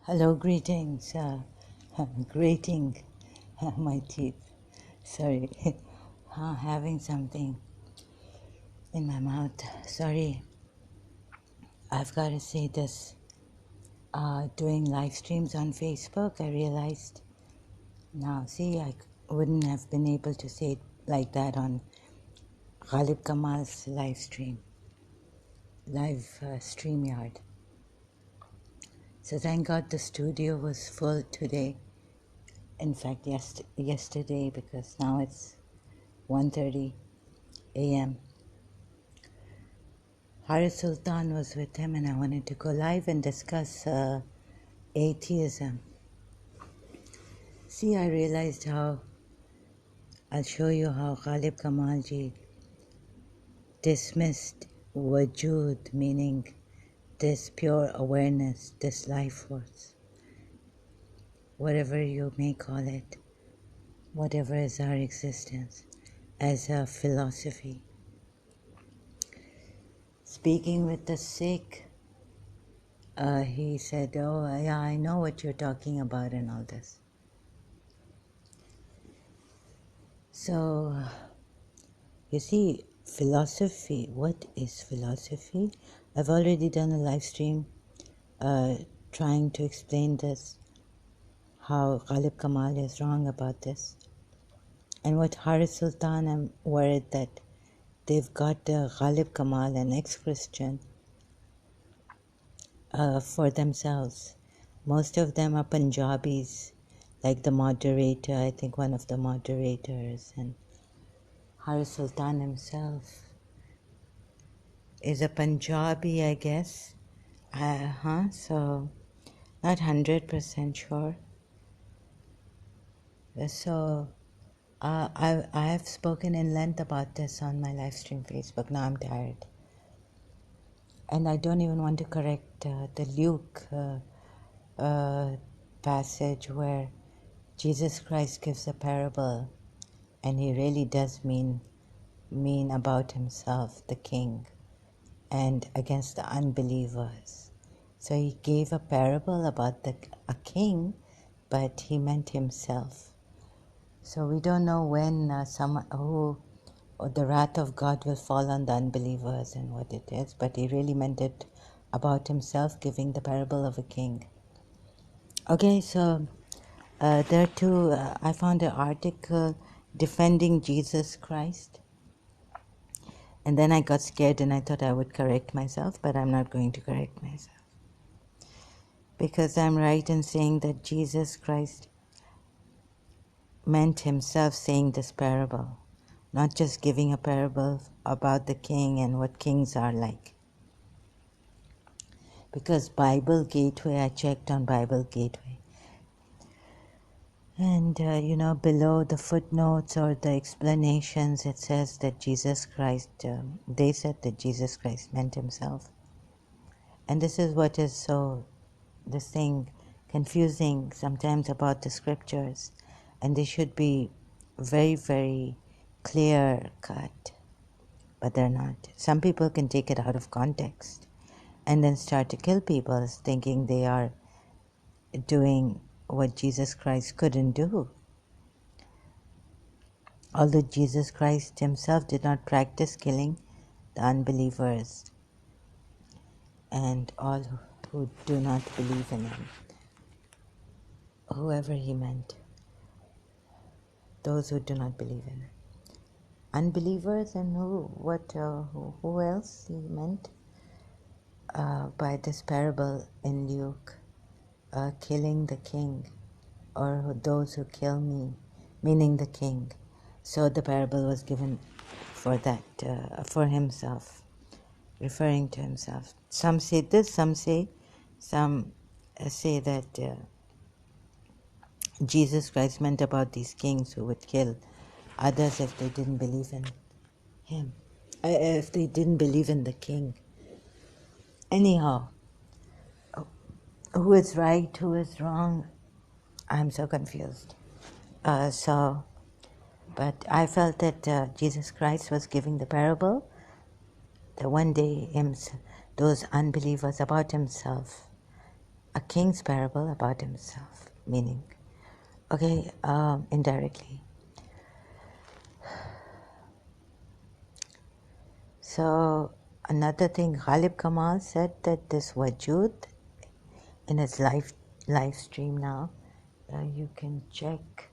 Hello, greetings. Grating my teeth. Sorry, having something in my mouth. Sorry, I've got to say this. Doing live streams on Facebook, I realized now, see, I wouldn't have been able to say it like that on Ghalib Kamal's live StreamYard. So thank God the studio was full today. In fact, yesterday, because now it's 1:30 a.m. Haris Sultan was with him, and I wanted to go live and discuss atheism. See, I realized how, I'll show you how Ghalib Kamalji dismissed wajud, meaning this pure awareness, this life force, whatever you may call it, whatever is our existence, as a philosophy. Speaking with the Sikh, he said, "Oh, yeah, I know what you're talking about and all this." So, you see, philosophy, what is philosophy? I've already done a live stream trying to explain this, how Ghalib Kamal is wrong about this. And what Haris Sultan, I'm worried that they've got Ghalib Kamal, an ex-Christian, for themselves. Most of them are Punjabis, like the moderator, I think one of the moderators, and Haris Sultan himself is a Punjabi, I guess. So not 100% sure. So I have spoken in length about this on my live stream Facebook. Now I'm tired. And I don't even want to correct the Luke passage where Jesus Christ gives a parable, and he really does mean about himself, the king, and against the unbelievers. So he gave a parable about a king, but he meant himself. So we don't know when the wrath of God will fall on the unbelievers and what it is, but he really meant it about himself, giving the parable of a king. Okay, so there too, I found an article defending Jesus Christ. And then I got scared and I thought I would correct myself, but I'm not going to correct myself. Because I'm right in saying that Jesus Christ meant himself saying this parable, not just giving a parable about the king and what kings are like. Because Bible Gateway, I checked on Bible Gateway. And, below the footnotes or the explanations, it says that Jesus Christ, they said that Jesus Christ meant himself. And this is what is so, this thing, confusing sometimes about the scriptures. And they should be very, very clear cut. But they're not. Some people can take it out of context and then start to kill people thinking they are doing what Jesus Christ couldn't do. Although Jesus Christ himself did not practice killing the unbelievers and all who do not believe in him, whoever he meant, those who do not believe in him. Unbelievers and who else he meant by this parable in Luke, killing the king, or those who kill me, meaning the king. So the parable was given for that, for himself, referring to himself. Some say this, some say that Jesus Christ meant about these kings who would kill others if they didn't believe in him, if they didn't believe in the king. Anyhow, who is right, who is wrong? I'm so confused. But I felt that Jesus Christ was giving the parable that one day those unbelievers about himself, a king's parable about himself, meaning, okay, indirectly. So another thing, Ghalib Kamal said that this Wajud in his live stream now, you can check,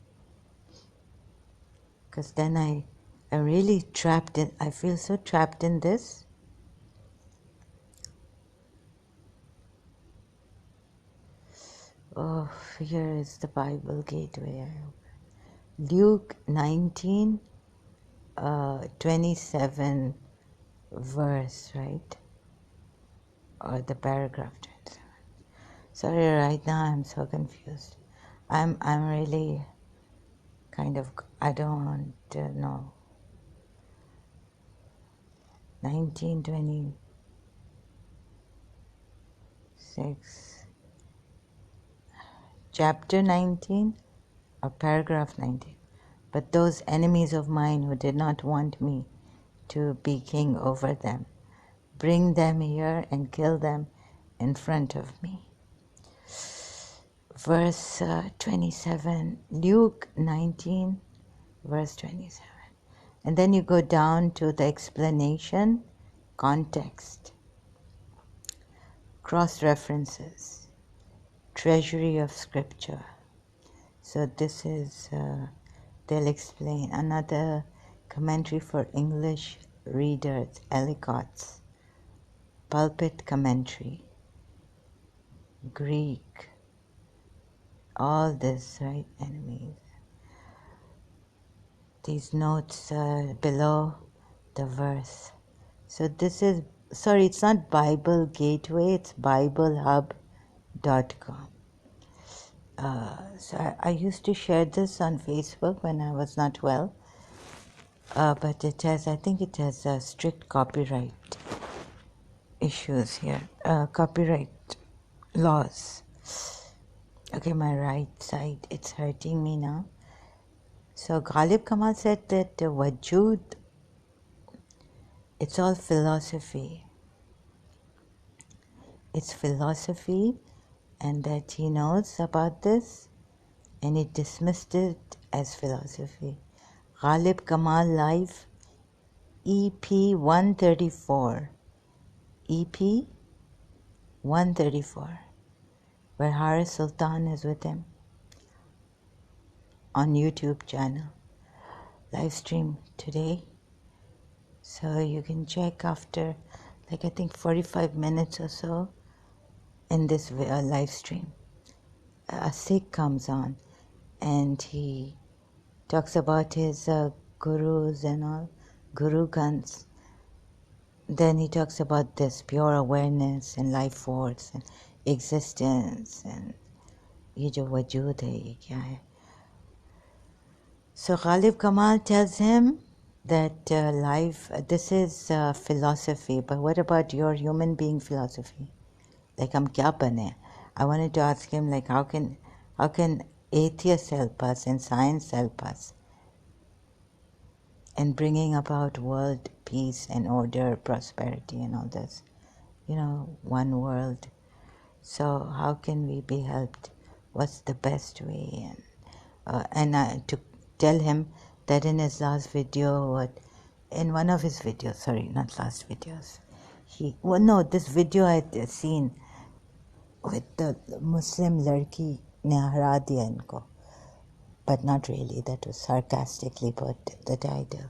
because then I'm really trapped in, I feel so trapped in this. Oh, here is the Bible Gateway. Luke 19, 27 verse, right? Or the paragraph 27. Sorry, right now I'm so confused. I'm really kind of, I don't know. 1926, chapter 19 or paragraph 19. But those enemies of mine who did not want me to be king over them, bring them here and kill them in front of me. Verse 27, Luke 19, verse 27. And then you go down to the explanation, context, cross-references, treasury of scripture. So this is, they'll explain. Another commentary for English readers, Ellicott's pulpit commentary, Greek, all this, right, enemies. These notes below the verse. So this is, sorry, it's not Bible Gateway, it's BibleHub.com. So I used to share this on Facebook when I was not well, but it has, I think it has strict copyright issues here, copyright laws. Okay, my right side, it's hurting me now. So Ghalib Kamal said that Wajud, it's all philosophy. It's philosophy, and that he knows about this, and he dismissed it as philosophy. Ghalib Kamal Live, EP 134. EP 134, where Haris Sultan is with him on YouTube channel. Live stream today. So you can check after, like I think 45 minutes or so in this live stream. A Sikh comes on and he talks about his gurus and all, guru guns. Then he talks about this pure awareness and life force and existence and ye jo wajood hai, ye kya hai. So Ghalib Kamal tells him that life, this is philosophy, but what about your human being philosophy? Like, hum kya bane? I wanted to ask him, like, how can atheists help us and science help us in bringing about world peace and order, prosperity and all this? You know, one world. So how can we be helped? What's the best way? And to tell him that in his last video, in one of his videos, sorry, not last videos, this video I had seen with the Muslim ladki ne hara diya inko, but not really, that was sarcastically put, the title.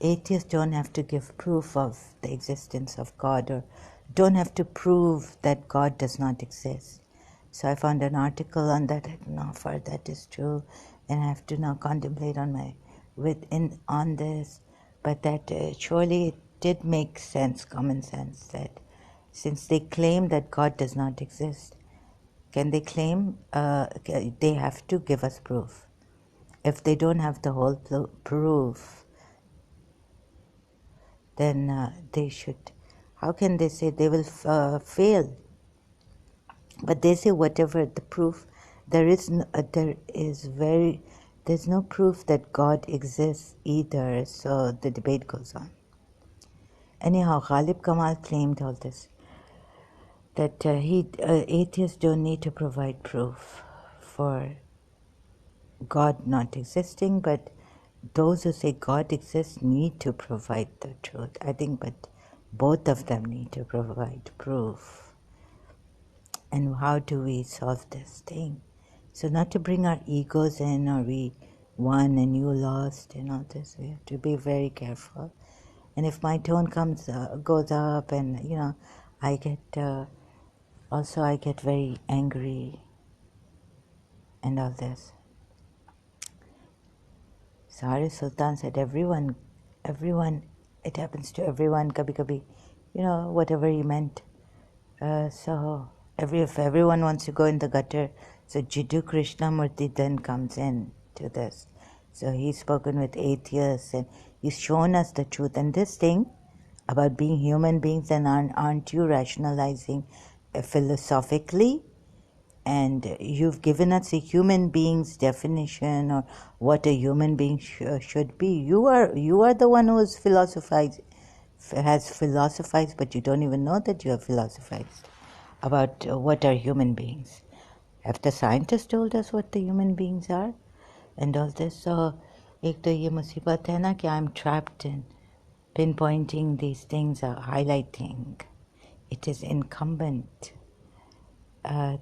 atheists don't have to give proof of the existence of God or don't have to prove that God does not exist. So I found an article on that. I don't know how far that is true, and I have to now contemplate on this. But that surely it did make sense, common sense, that since they claim that God does not exist, can they claim they have to give us proof? If they don't have the whole proof, then they should. How can they say they will fail? But they say whatever the proof, there's no proof that God exists either. So the debate goes on. Anyhow, Ghalib Kamal claimed all this. that atheists don't need to provide proof for God not existing, but those who say God exists need to provide the truth. I think, but both of them need to provide proof. And how do we solve this thing? So not to bring our egos in, or we won and you lost and all this. We have to be very careful. And if my tone goes up, and I get I get very angry and all this. So Haris Sultan said, everyone, it happens to everyone, kabhi kabhi, whatever he meant. So if everyone wants to go in the gutter, so Jiddu Krishnamurti then comes in to this. So he's spoken with atheists and he's shown us the truth. And this thing about being human beings, and aren't you rationalizing philosophically? And you've given us a human being's definition, or what a human being should be. You are the one who has philosophized, but you don't even know that you have philosophized about what are human beings. Have the scientists told us what the human beings are and all this? So ek to ye musibat hai na ki I'm trapped in pinpointing these things, or highlighting. It is incumbent.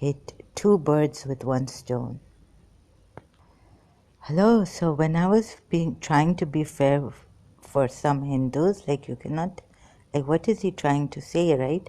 hit 2 birds with 1 stone. Hello, so when I was trying to be fair for some Hindus, like you cannot, like what is he trying to say, right?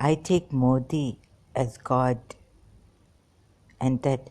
I take Modi as God, and that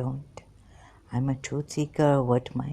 don't. I'm a truth seeker. What my,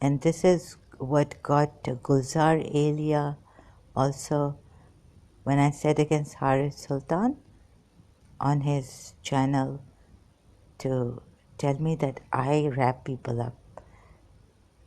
and this is what got Gulzar Elia also, when I said against Haris Sultan on his channel, to tell me that I wrap people up.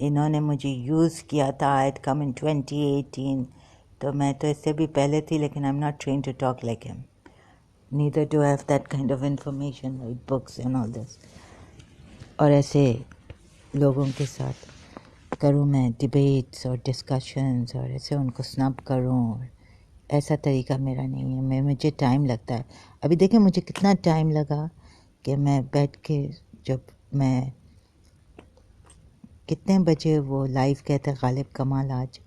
انہوں نے مجھے use کیا تھا. I had come ان 2018. تو میں تو اس سے بھی پہلے تھی, لیکن I am not trained to talk like him. Neither do have that kind of information like books and all this. اور ایسے لوگوں کے ساتھ کروں میں ڈبیٹس اور ڈسکشنز, اور ایسے ان کو سنب کروں, اور ایسا طریقہ میرا نہیں ہے. مجھے ٹائم لگتا ہے. ابھی دیکھیں مجھے کتنا ٹائم لگا کہ میں بیٹھ کے, جب میں کتنے بجے وہ لائیو کہتے غالب کمال آج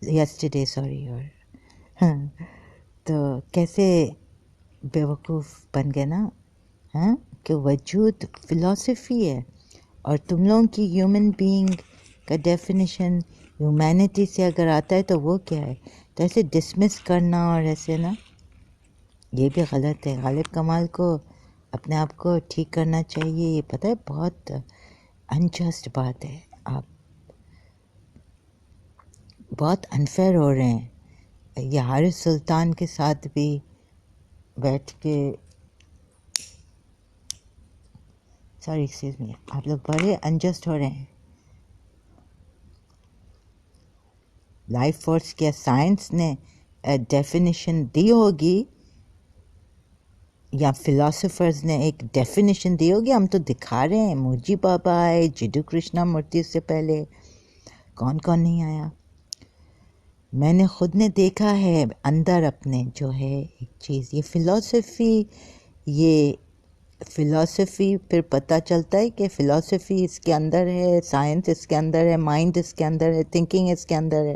یسٹرڈے سوری, اور ہاں تو کیسے بیوقوف بن گئے نا, ہاں کہ وجود فلاسفی ہے, اور تم لوگوں کی ہیومن بینگ کا ڈیفینیشن ہیومینٹی سے اگر آتا ہے تو وہ کیا ہے. تو ایسے ڈسمس کرنا اور ایسے نا, یہ بھی غلط ہے. غالب کمال کو اپنے آپ کو ٹھیک کرنا چاہیے. یہ پتہ ہے بہت انجسٹ بات ہے, آپ بہت انفیئر ہو رہے ہیں. یہ حارث سلطان کے ساتھ بھی بیٹھ کے, سوری ایکسکیوز می, آپ لوگ بڑے انجسٹ ہو رہے ہیں. لائف فورس کیا سائنس نے ڈیفینیشن دی ہوگی, یا فلاسفرز نے ایک ڈیفینیشن دی ہوگی. ہم تو دکھا رہے ہیں. موجی بابا آئے, جڈو کرشنا مورتی سے پہلے کون کون نہیں آیا. میں نے خود نے دیکھا ہے اندر اپنے جو ہے ایک چیز, یہ فلاسفی پھر پتہ چلتا ہے کہ فلاسفی اس کے اندر ہے, سائنس اس کے اندر ہے, مائنڈ اس کے اندر ہے, تھنکنگ اس کے اندر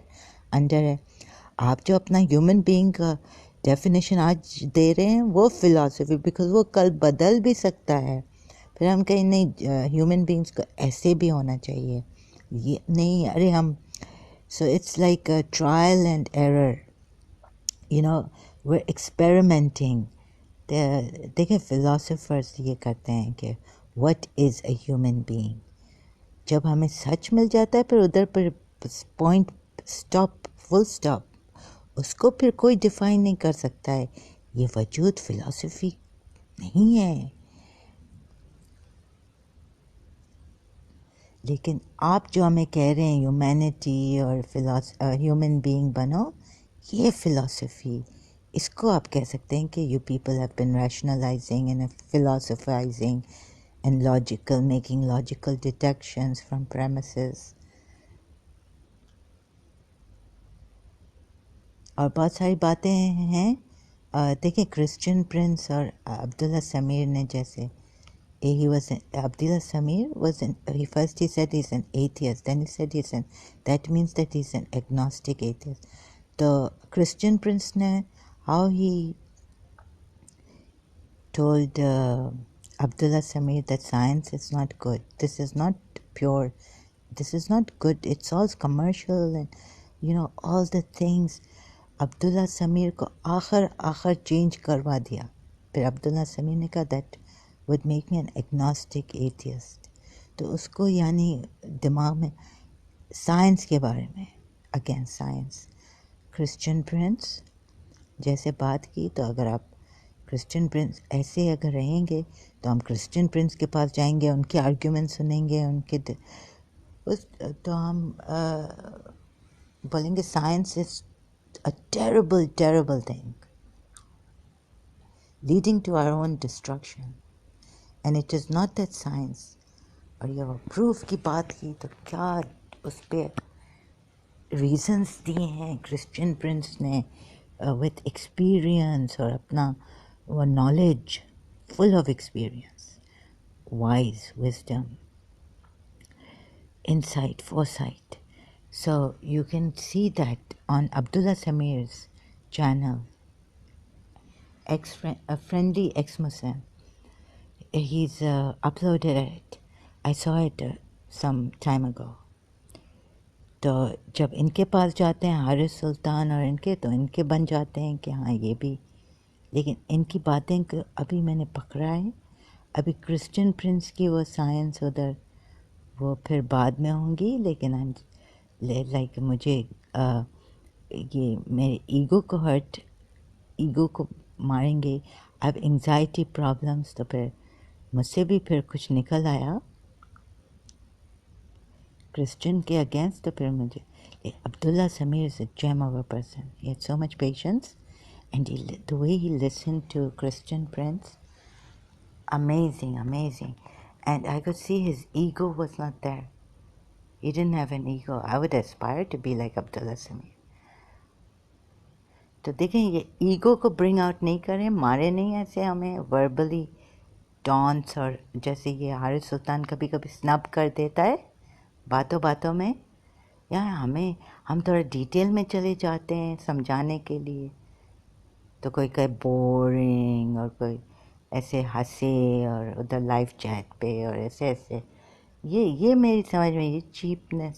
ہے. آپ جو اپنا ہیومن بینگ کا ڈیفینیشن آج دے رہے ہیں وہ فلاسفی, بیکاز وہ کل بدل بھی سکتا ہے. پھر ہم کہیں نہیں ہیومن بینگس کو ایسے بھی ہونا چاہیے, یہ نہیں. ارے ہم so it's like trial and error, you know, we experimenting. دیکھیں فلاسفرز یہ کرتے ہیں کہ what is a human being. جب ہمیں سچ مل جاتا ہے پھر ادھر پر پوائنٹ اسٹاپ, فل اسٹاپ. اس کو پھر کوئی ڈیفائن نہیں کر سکتا ہے. یہ وجود فلاسفی نہیں ہے. لیکن آپ جو ہمیں کہہ رہے ہیں ہیومینٹی اور ہیومن بینگ بنو, یہ فلاسفی, اس کو آپ کہہ سکتے ہیں کہ you people have been rationalising and philosophising and logical, making logical deductions from premises. اور بہت ساری باتیں ہیں. دیکھیں کرسچن پرنس اور عبداللہ سمیر نے جیسے, Abdullah Samir he first he said he's an atheist, then he said that means that he's an agnostic atheist. The Christian prince ne, how he told Abdullah Samir that science is not good, this is not pure, this is not good, it's all commercial and all the things. عبداللہ سمیر کو آخر change کروا دیا. پھر عبداللہ سمیر نے کہا that would make me an agnostic atheist. تو اس کو یعنی دماغ میں سائنس کے بارے میں, اگین سائنس. کرسچن پرنس جیسے بات کی, تو اگر آپ کرسچن پرنس ایسے اگر رہیں گے تو ہم کرسچن پرنس کے پاس جائیں گے, ان کے آرگیومنٹ سنیں گے, ان کے تو ہم بولیں گے science is a terrible thing leading to our own destruction, and it is not that science. اور یہ وہ پروف کی بات کی تو کیا اس پہ ریزنس دیے ہیں کرسچن پرنس نے وتھ ایکسپیرئنس, اور اپنا وہ knowledge full of experience, wise wisdom, insight, foresight. So you can see that on Abdullah Samir's channel, a friendly ex-Muslim. He's uploaded it. I saw it some time ago. تو جب ان کے پاس جاتے ہیں حارث سلطان اور ان کے, تو ان کے بن جاتے ہیں کہ ہاں یہ بھی. لیکن ان کی باتیں ابھی میں نے پکڑا ہے. ابھی کرسچن پرنس کی وہ سائنس ادھر وہ پھر بعد میں ہوں گی. لیکن لائک مجھے یہ میرے ایگو کو ماریں گے. اب انگزائٹی پرابلمس, تو پھر مجھ سے بھی پھر کچھ نکل آیا. کرسچن کے اگینسٹ. تو پھر مجھے Abdullah Sameer is a gem of a person. He had so much patience and the way he listened to Christian friends, amazing, amazing. And I could see his ego was not there. He didn't have an ego. I would aspire to be like Abdullah Samir. تو دیکھیں یہ ego کو bring out نہیں کریں, مارے نہیں ایسے ہمیں وربلی ٹانس, اور جیسے یہ حارث سلطان کبھی کبھی سنب کر دیتا ہے باتوں باتوں میں, یا ہم تھوڑا ڈیٹیل میں چلے جاتے ہیں سمجھانے کے لیے, تو کوئی کہے بورنگ, اور کوئی ایسے ہنسے اور ادھر لائف چیٹ پہ اور ایسے یہ میری سمجھ میں یہ چیپنس.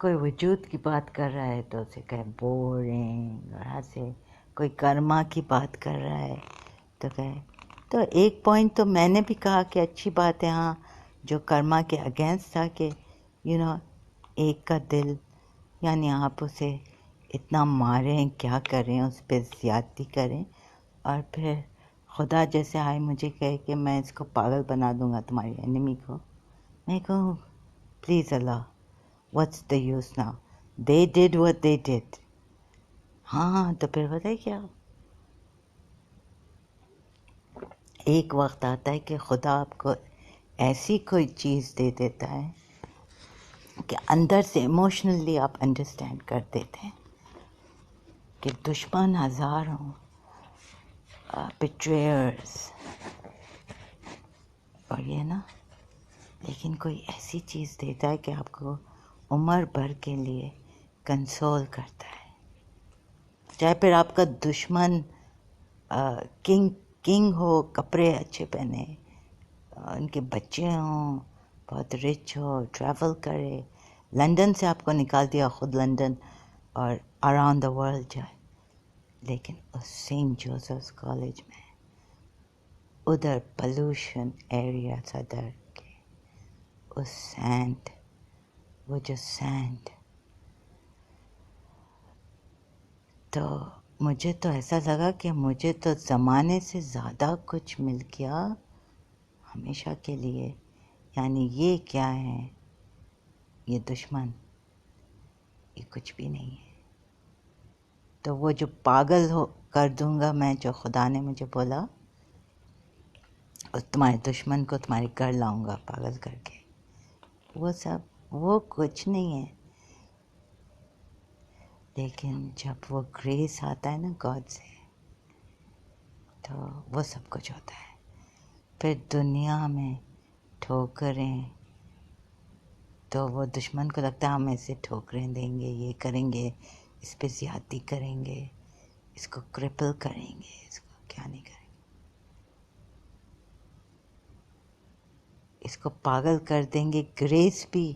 کوئی وجود کی بات کر رہا ہے تو اسے کہے بورنگ, اور ہنسے. کوئی کرما کی بات کر رہا ہے تو کہے. تو ایک پوائنٹ تو میں نے بھی کہا کہ اچھی بات ہے ہاں جو کرما کے اگینسٹ تھا کہ ایک کا دل, یعنی آپ اسے اتنا ماریں, کیا کریں, اس پہ زیادتی کریں, اور پھر خدا جیسے آئے مجھے کہے کہ میں اس کو پاگل بنا دوں گا تمہاری انیمی کو. میں کہوں please Allah, what's the use now? They did what they did. ہاں تو پھر پتہ ہے کیا, ایک وقت آتا ہے کہ خدا آپ کو ایسی کوئی چیز دے دیتا ہے کہ اندر سے ایموشنلی آپ انڈرسٹینڈ کر دیتے ہیں کہ دشمن ہزار ہوں, بیٹریئرز اور یہ نا, لیکن کوئی ایسی چیز دیتا ہے کہ آپ کو عمر بھر کے لیے کنسول کرتا ہے. چاہے پھر آپ کا دشمن کنگ ہو, کپڑے اچھے پہنے, ان کے بچے ہوں, بہت رچ ہو, ٹریول کرے, لندن سے آپ کو نکال دیا, خود لندن اور اراؤنڈ دا ورلڈ جائے, لیکن اس سینٹ جوزفس کالج میں ادھر پولوشن ایریا صدر کے اس سینڈ, وہ جو سینڈ, تو مجھے تو ایسا لگا کہ مجھے تو زمانے سے زیادہ کچھ مل گیا ہمیشہ کے لیے. یعنی یہ کیا ہے, یہ دشمن, یہ کچھ بھی نہیں ہے. تو وہ جو پاگل کر دوں گا میں, جو خدا نے مجھے بولا, اور تمہارے دشمن کو تمہارے گھر لاؤں گا پاگل کر کے, وہ سب وہ کچھ نہیں ہے. لیکن جب وہ گریس آتا ہے نا گاڈ سے, تو وہ سب کچھ ہوتا ہے. پھر دنیا میں ٹھوکریں, تو وہ دشمن کو لگتا ہے ہم ایسے ٹھوکریں دیں گے, یہ کریں گے, اس پہ زیادتی کریں گے, اس کو کرپل کریں گے, اس کو کیا نہیں کریں گے, اس کو پاگل کر دیں گے. گریس بھی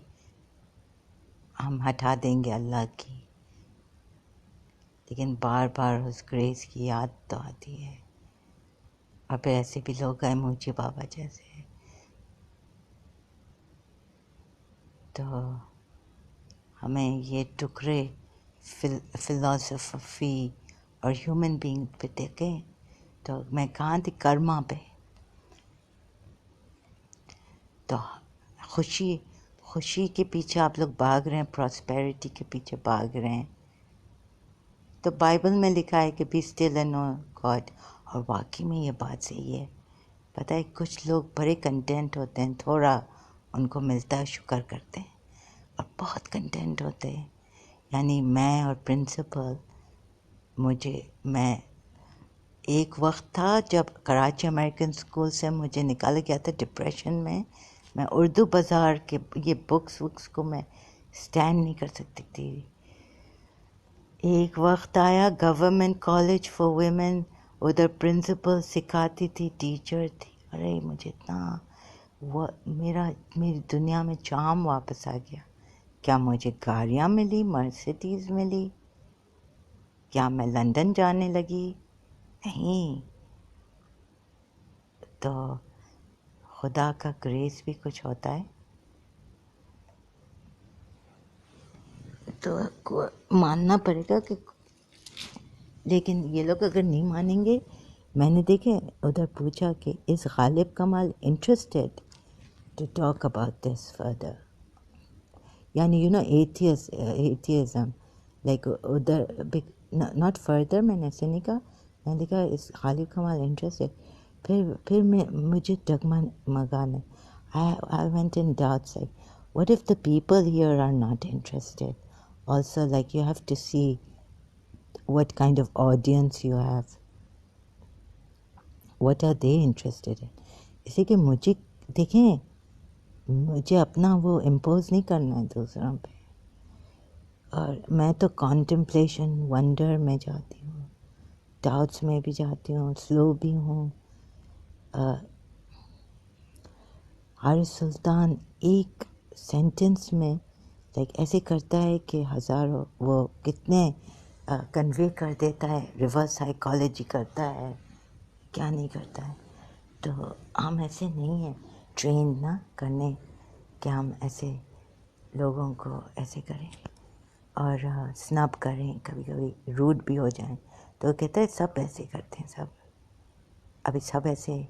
ہم ہٹا دیں گے اللہ کی, لیکن بار بار اس گریس کی یاد تو آتی ہے. اور پھر ایسے بھی لوگ ہیں موچی بابا جیسے, تو ہمیں یہ ٹکڑے فلاسفی اور ہیومن بینگ پہ دیکھیں. تو میں کہاں تھی, کرما پہ. تو خوشی کے پیچھے آپ لوگ بھاگ رہے ہیں, پراسپیرٹی کے پیچھے بھاگ رہے ہیں. تو بائبل میں لکھا ہے کہ be still and know God, اور واقعی میں یہ بات صحیح ہے. پتہ ہے کچھ لوگ بڑے کنٹینٹ ہوتے ہیں, تھوڑا ان کو ملتا ہے شکر کرتے ہیں, اور بہت کنٹینٹ ہوتے ہیں. یعنی میں اور پرنسپل, میں ایک وقت تھا جب کراچی امریکن اسکول سے مجھے نکالا گیا تھا ڈپریشن میں اردو بازار کے یہ بکس کو میں اسٹینڈ نہیں کر سکتی تھی. ایک وقت آیا گورنمنٹ کالج فار ویمن, ادھر پرنسپل سکھاتی تھی, ٹیچر تھی. ارے مجھے اتنا میری دنیا میں چام واپس آ گیا. کیا مجھے گاڑیاں ملی, مرسیڈیز ملی, کیا میں لندن جانے لگی؟ نہیں. تو خدا کا گریس بھی کچھ ہوتا ہے, تو ماننا پڑے گا کہ, لیکن یہ لوگ اگر نہیں مانیں گے. میں نے دیکھے ادھر پوچھا کہ اس Ghalib Kamal interested, to talk about this further. یعنی ایتھیزم لائک ادھر ناٹ فردر میں نے ایسے نہیں کہا، میں نے کہا اس خالق کمال انٹرسٹ ہے. پھر مجھے ڈگمگانے I went in doubts like, what if the people here are not interested? Also, like, you have to see what kind of audience you have. What are they interested in? اسی کہ مجھے دیکھیں، مجھے اپنا وہ امپوز نہیں کرنا ہے دوسروں پہ. اور میں تو کانٹمپلیشن ونڈر میں جاتی ہوں، ڈاؤٹس میں بھی جاتی ہوں، سلو بھی ہوں. حارث سلطان ایک سینٹنس میں لائک ایسے کرتا ہے کہ ہزاروں وہ کتنے کنوے کر دیتا ہے، ریورس سائیکالوجی کرتا ہے، کیا نہیں کرتا ہے. تو ہم ایسے نہیں ہیں ٹرین نہ کرنے کہ ہم ایسے لوگوں کو ایسے کریں اور سنب کریں، کبھی کبھی روڈ بھی ہو جائیں. تو وہ کہتا ہے سب ایسے کرتے ہیں، سب ابھی سب ایسے.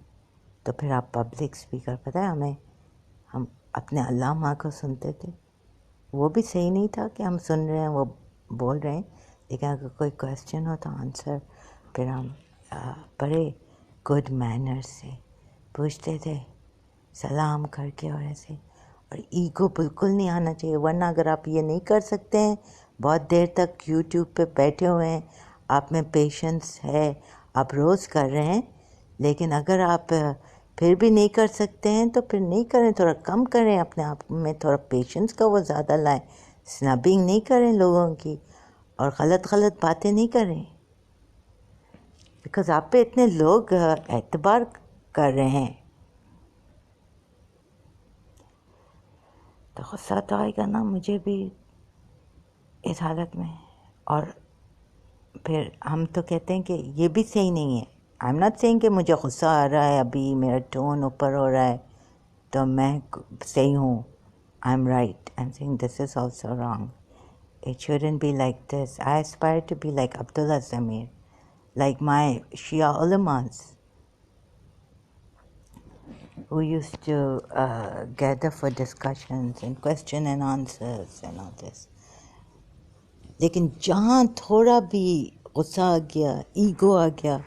تو پھر آپ پبلک اسپیکر، پتہ ہے ہم اپنے علامہ کو سنتے تھے، وہ بھی صحیح نہیں تھا کہ ہم سن رہے ہیں وہ بول رہے ہیں، لیکن اگر کوئی کویسچن ہو تو آنسر پھر ہم بڑے گڈ مینر سے پوچھتے تھے، سلام کر کے اور ایسے. اور ایگو بالکل نہیں آنا چاہیے، ورنہ اگر آپ یہ نہیں کر سکتے ہیں، بہت دیر تک یوٹیوب پہ بیٹھے ہوئے ہیں، آپ میں پیشنس ہے، آپ روز کر رہے ہیں، لیکن اگر آپ پھر بھی نہیں کر سکتے ہیں تو پھر نہیں کریں، تھوڑا کم کریں، اپنے آپ میں تھوڑا پیشنس کا وہ زیادہ لائیں. سنبنگ نہیں کریں لوگوں کی اور غلط باتیں نہیں کریں، بیکاز آپ پہ اتنے لوگ اعتبار کر رہے ہیں. تو غصہ تو آئے گا نا مجھے بھی اس حالت میں. اور پھر ہم تو کہتے ہیں کہ یہ بھی صحیح نہیں ہے. آئی ایم ناٹ سیئنگ کہ مجھے غصہ آ رہا ہے، ابھی میرا ٹون اوپر ہو رہا ہے تو میں صحیح ہوں، I am right. I am saying this is also wrong. It shouldn't be like this. I aspire to be like Abdullah Zameer, like my Shia ulamas who used to gather for discussions and question and answers and all this. لیکن جہاں تھوڑا بھی غصہ آ گیا، ego آ گیا،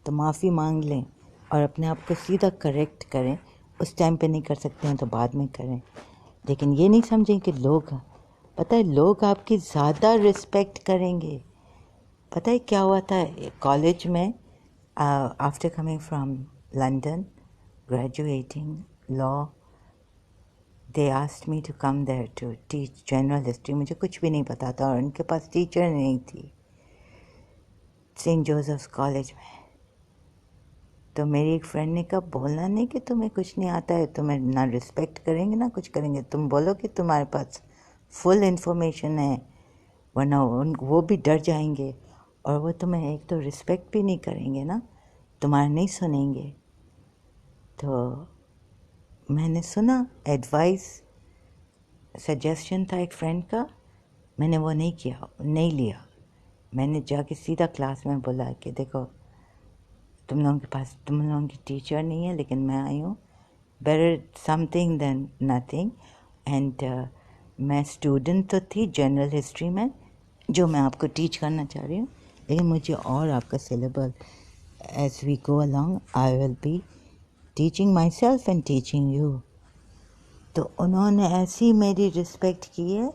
تو معافی مانگ لیں اور اپنے آپ کو سیدھا کریکٹ کریں. اس ٹائم پہ نہیں کر سکتے ہیں تو بعد میں کریں، لیکن یہ نہیں سمجھیں کہ لوگ، پتہ ہے لوگ آپ کی زیادہ رسپیکٹ کریں گے. پتہ ہے کیا ہوا تھا کالج میں، after coming from London graduating law, they asked me to come there to teach general history. مجھے کچھ بھی نہیں پتا تھا اور ان کے پاس ٹیچر نہیں تھی سینٹ جوزفس کالج میں. تو میری ایک فرینڈ نے کہا بولنا نہیں کہ تمہیں کچھ نہیں آتا ہے، تمہیں نہ رسپیکٹ کریں گے نہ کچھ کریں گے، تم بولو کہ تمہارے پاس فل انفارمیشن ہے، ورنہ وہ بھی ڈر جائیں گے اور وہ تمہیں ایک تو رسپیکٹ بھی نہیں کریں گے نا، تمہارا نہیں سنیں گے. تو میں نے سنا ایڈوائس، سجیشن تھا ایک فرینڈ کا، میں نے وہ نہیں لیا. میں نے جا کے سیدھا کلاس میں بولا کہ دیکھو تم لوگوں کی ٹیچر نہیں ہے، لیکن میں آئی ہوں، better some thing then nothing. And میں اسٹوڈنٹ تو تھی جنرل ہسٹری میں جو میں آپ کو ٹیچ کرنا چاہ رہی ہوں، لیکن مجھے اور آپ کا syllabus as we go along I will be teaching myself and teaching you. تو انہوں نے ایسی میری رسپیکٹ کی ہے.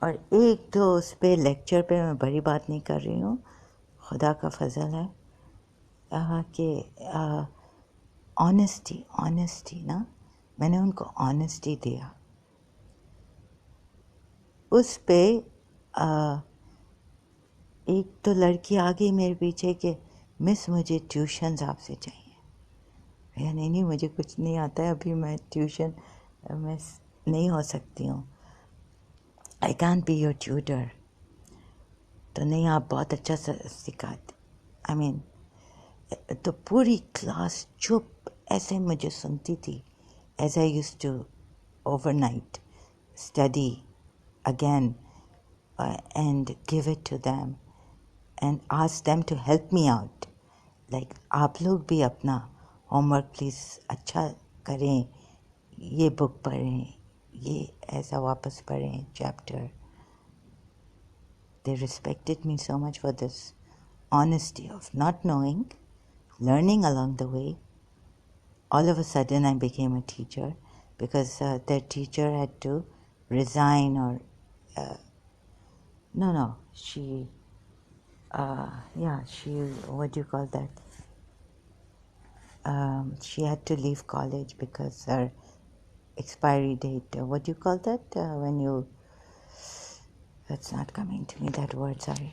اور ایک تو اس پہ لیکچر پہ میں بڑی بات نہیں کر رہی ہوں، خدا کا فضل ہے کہ آنیسٹی نا، میں نے ان کو آنیسٹی دیا. اس پہ ایک تو لڑکی آ گئی میرے پیچھے کہ مس مجھے ٹیوشنز آپ سے چاہیے. نہیں مجھے کچھ نہیں آتا ہے، ابھی میں ٹیوشن مس نہیں ہو سکتی ہوں، I can't be your tutor. تو نہیں آپ بہت اچھا سکھاتے. آئی مین تو پوری کلاس چپ ایسے مجھے سنتی تھی. As I use to overnight study again and gave it to them and ask them to help me out. Like آپ لوگ بھی اپنا ہوم ورک پلیز اچھا کریں، یہ بک پڑھیں, یہ ایسا واپس پڑھیں chapter. They respected me so much for this honesty of not knowing, learning along the way. All of a sudden I became a teacher because their teacher had to resign or she what do you call that? She had to leave college because her expiry date, what do you call that when you, that's not coming to me that word, sorry.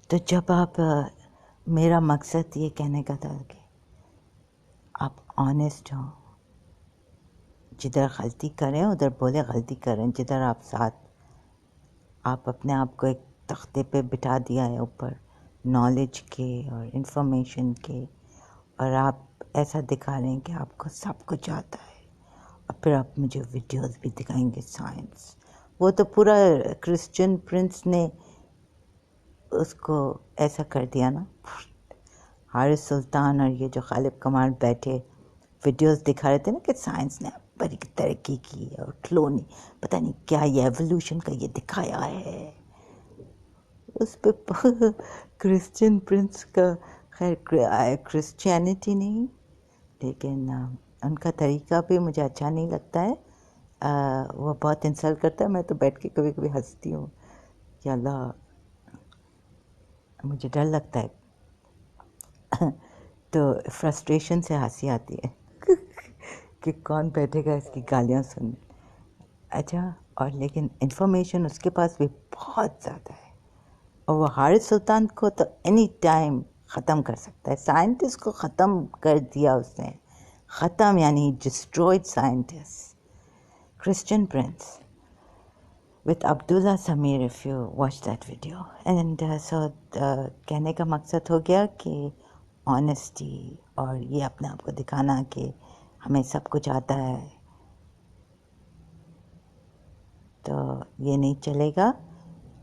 تو جب آپ, میرا مقصد یہ کہنے کا تھا کہ آپ آنیسٹ ہوں, جدھر غلطی کریں ادھر بولے غلطی کریں, جدھر آپ اپنے آپ کو ایک تختے پہ بٹھا دیا ہے اوپر نالج کے اور انفارمیشن کے, اور آپ ایسا دکھا رہے ہیں کہ آپ کو سب کچھ آتا ہے, اور پھر آپ مجھے ویڈیوز بھی دکھائیں گے سائنس. وہ تو پورا کرسچن پرنس نے اس کو ایسا کر دیا نا, حارث سلطان اور یہ جو غالب کمال بیٹھے ویڈیوز دکھا رہے تھے نا کہ سائنس نے بڑی ترقی کی اور کلونی پتہ نہیں کیا یہ ایولیوشن کا یہ دکھایا ہے. اس پہ کرسچن پرنس کا, خیر کرسچینٹی نہیں لیکن ان کا طریقہ بھی مجھے اچھا نہیں لگتا ہے, وہ بہت انسلٹ کرتا ہے. میں تو بیٹھ کے کبھی کبھی ہنستی ہوں کہ اللہ, مجھے ڈر لگتا ہے تو فرسٹریشن سے ہنسی آتی ہے کہ کون بیٹھے گا اس کی گالیاں سننے. اچھا, اور لیکن انفارمیشن اس کے پاس بھی بہت زیادہ ہے, اور وہ حارث سلطان کو تو اینی ٹائم ختم کر سکتا ہے. سائنٹسٹ کو ختم کر دیا اس نے, ختم یعنی ڈسٹروائڈ scientist. Christian prince with Abdullah Samir, if you watch that video. And so کہنے کا مقصد ہو گیا کہ آنیسٹی اور یہ اپنے آپ کو دکھانا کہ ہمیں سب کچھ آتا ہے, تو یہ نہیں چلے گا.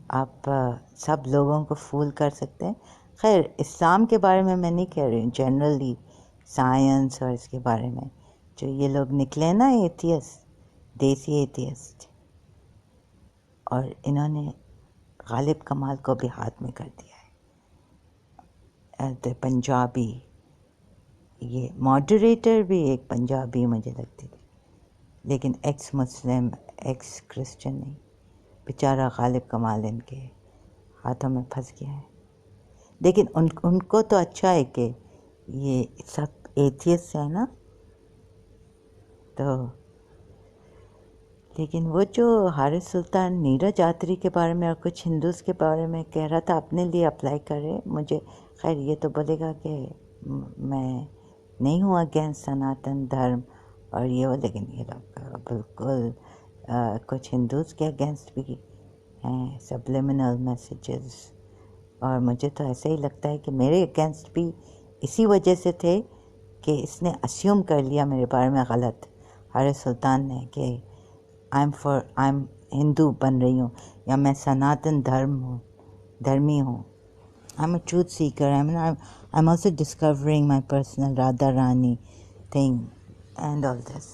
آپ سب لوگوں کو فول کر سکتے ہیں. خیر اسلام کے بارے میں نہیں کہہ رہی ہوں, جنرلی سائنس اور اس کے بارے میں جو یہ لوگ نکلے نا ایتھیسٹ, دیسی ایتھیسٹ, اور انہوں نے غالب کمال کو بھی ہاتھ میں کر دیا ہے. پنجابی, یہ ماڈریٹر بھی ایک پنجابی مجھے لگتی تھی, لیکن ایکس مسلم ایکس کرسچن نہیں, بیچارہ غالب کمال ان کے ہاتھوں میں پھنس گیا ہے. لیکن ان کو تو اچھا ہے کہ یہ سب ایتھیسٹ ہیں نا, تو لیکن وہ جو حارث سلطان نیرج آتری کے بارے میں اور کچھ ہندوز کے بارے میں کہہ رہا تھا اپنے لیے اپلائی کرے, مجھے خیر یہ تو بولے گا کہ میں نہیں ہوں اگینسٹ سناتن دھرم اور یہ وہ, لیکن یہ لوگ بالکل کچھ ہندوز کے اگینسٹ بھی ہیں, سبلیمنل میسیجز, اور مجھے تو ایسا ہی لگتا ہے کہ میرے اگینسٹ بھی اسی وجہ سے تھے کہ اس نے اسیوم کر لیا میرے بارے میں غلط, حارث سلطان نے, کہ آئی ایم ہندو بن رہی ہوں یا میں سناتن دھرمی ہوں. I am a truth seeker, I am also discovering my personal Radha Rani thing and all this.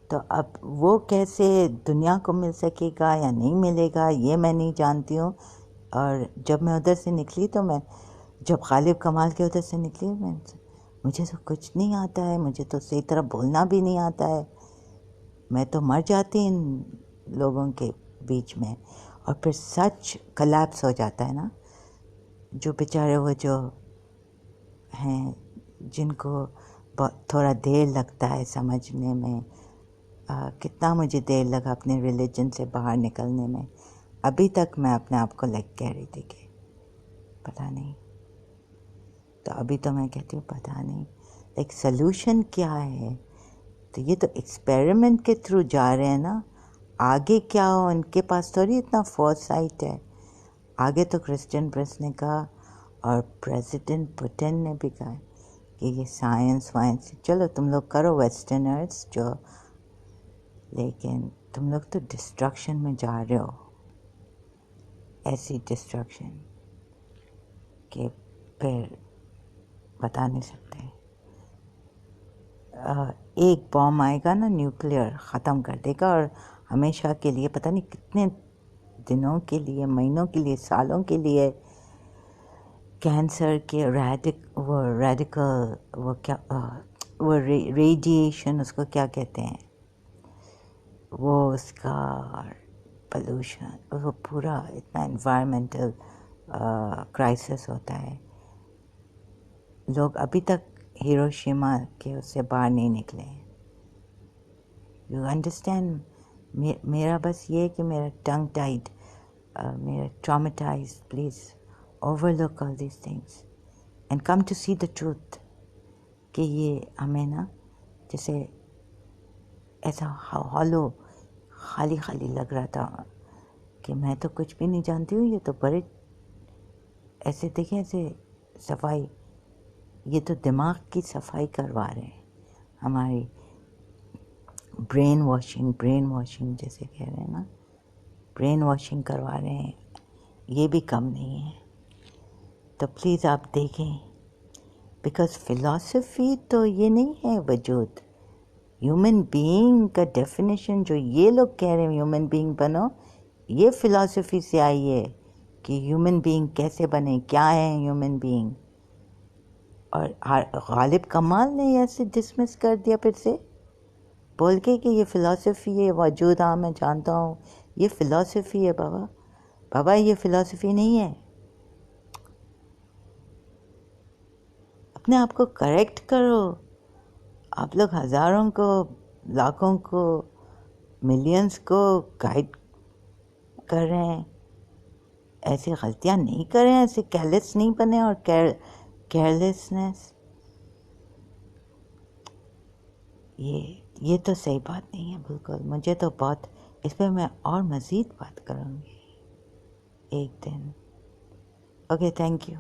تو اب وہ کیسے دنیا کو مل سکے گا یا نہیں ملے گا یہ میں نہیں جانتی ہوں. اور جب میں ادھر سے نکلی تو میں جب غالب کمال کے ادھر سے نکلی مجھے تو کچھ نہیں آتا ہے, مجھے تو صحیح طرح بولنا بھی نہیں آتا ہے, میں تو مر جاتی ان لوگوں کے بیچ میں. اور پھر سچ کلیپس ہو جاتا ہے نا, جو بیچارے وہ جو ہیں جن کو تھوڑا دیر لگتا ہے سمجھنے میں, کتنا مجھے دیر لگا اپنے ریلیجن سے باہر نکلنے میں. ابھی تک میں اپنے آپ کو کہہ رہی تھی کہ پتہ نہیں, تو ابھی تو میں کہتی ہوں پتہ نہیں سلوشن کیا ہے. تو یہ تو ایکسپیریمنٹ کے تھرو جا رہے ہیں نا, آگے کیا ہو ان کے پاس تھوڑی اتنا فور سائٹ ہے. آگے تو کرسچن پریس نے کہا اور پریزیڈنٹ پوٹن نے بھی کہا کہ یہ سائنس وائنس چلو تم لوگ کرو ویسٹرنرز جو, لیکن تم لوگ تو ڈسٹرکشن میں جا رہے ہو, ایسی ڈسٹرکشن کہ پھر بتا نہیں سکتے. ایک بام آئے گا نا نیوکلیئر، ختم کر دے گا، اور ہمیشہ کے لیے پتہ نہیں کتنے دنوں کے لیے، مہینوں کے لیے، سالوں کے لیے کینسر کے ریڈیکل وہ ریڈیشن، اس کو کیا کہتے ہیں، وہ اس کا پولوشن، وہ پورا اتنا انوائرمنٹل کرائسس ہوتا ہے. لوگ ابھی تک ہیروشیما کے اس سے باہر نہیں نکلے ہیں. You understand? میرا بس یہ کہ میرا ٹنگ ٹائڈ، میرا traumatise, please overlook all these things and come to see the truth. کہ یہ ہمیں نا جیسے ایسا ہالو، خالی خالی لگ رہا تھا کہ میں تو کچھ بھی نہیں جانتی ہوں، یہ تو بڑے ایسے دیکھیں، ایسے صفائی، یہ تو دماغ کی صفائی کروا رہے ہیں، ہماری برین واشنگ جیسے کہہ رہے ہیں نا، برین واشنگ کروا رہے ہیں. یہ بھی کم نہیں ہے. تو پلیز آپ دیکھیں، بیکاز فلاسفی تو یہ نہیں ہے وجود. ہیومن بینگ کا ڈیفینیشن جو یہ لوگ کہہ رہے ہیں ہیومن بینگ بنو، یہ فلاسفی سے آئی ہے کہ ہیومن بینگ کیسے بنے، کیا ہے ہیومن بینگ. اور غالب کمال نے ایسے ڈسمس کر دیا پھر سے، بول کے کہ یہ فلاسفی ہے وجود. ہاں میں جانتا ہوں یہ فلاسفی ہے. بابا یہ فلاسفی نہیں ہے. اپنے آپ کو کریکٹ کرو. آپ لوگ ہزاروں کو، لاکھوں کو، ملینز کو گائیڈ کر رہے ہیں. ایسی غلطیاں نہیں کریں، ایسے کیئرلیس نہیں بنے. اور کیئرلیسنس یہ تو صحیح بات نہیں ہے بالکل. مجھے تو بہت، اس پہ میں اور مزید بات کروں گی ایک دن. Okay, thank you.